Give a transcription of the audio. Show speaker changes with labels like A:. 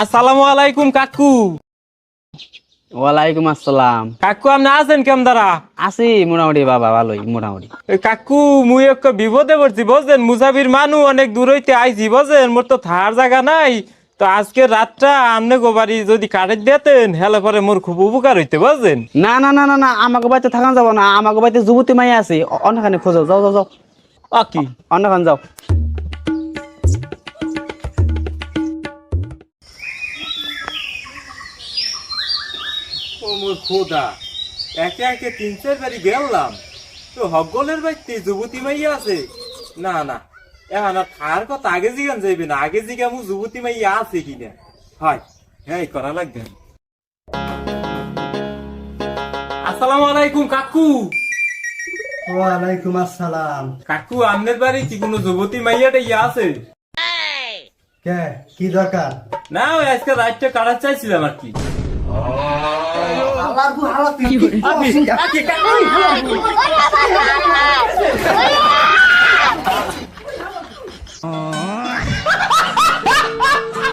A: আসসালামু আলাইকুম কাকু।
B: ওয়ালাইকুম আসসালাম।
A: কাকু আপনি আছেন কেমন দ্বারা?
B: আছি মোটামুটি বাবা, ভালোই মোটামুটি।
A: কাকু মুই একটা বিপদে পড়ছি বুঝছেন, মুসাফির মানুষ অনেক দূর হইতে আইছি বুঝছেন, মোর তো থার জায়গা নাই। তো আজকে রাতটা আমনে গোবারি যদি কাটে দিতেন হেলে পরে মোর খুব উপকার হইতে বুঝছেন।
B: না না না না না, আমাকে বাড়িতে থাকান যাব না, আমাকে বাড়িতে যুবতী মাই আছে, অন্যখানে খোঁজো, যাও যাও যাও,
A: কি
B: অন্যখানে যাও।
A: ও মোর খোদা, একে একে 3-4 বাড়ি গেলাম, তো হগলের বাড়িতে যুবতী মাইয়া আছে। না না, এখন আর থার কথা আগে জিগান যাইবে না, আগে জিগা মু যুবতী মাইয়া আছে কিনা। হয় হ্যাঁ করা লাগবে। আসসালামু আলাইকুম কাকু।
C: ওয়ালাইকুম আসসালাম।
A: কাকু আমনের বাড়ি কি কোনো যুবতী মাইয়াটা ইয়া আছে?
C: কে কি দরকার?
A: না ওই আজকে রাতটা কাটার চাইছিলাম আর কি।
C: আল্লাহর হালাত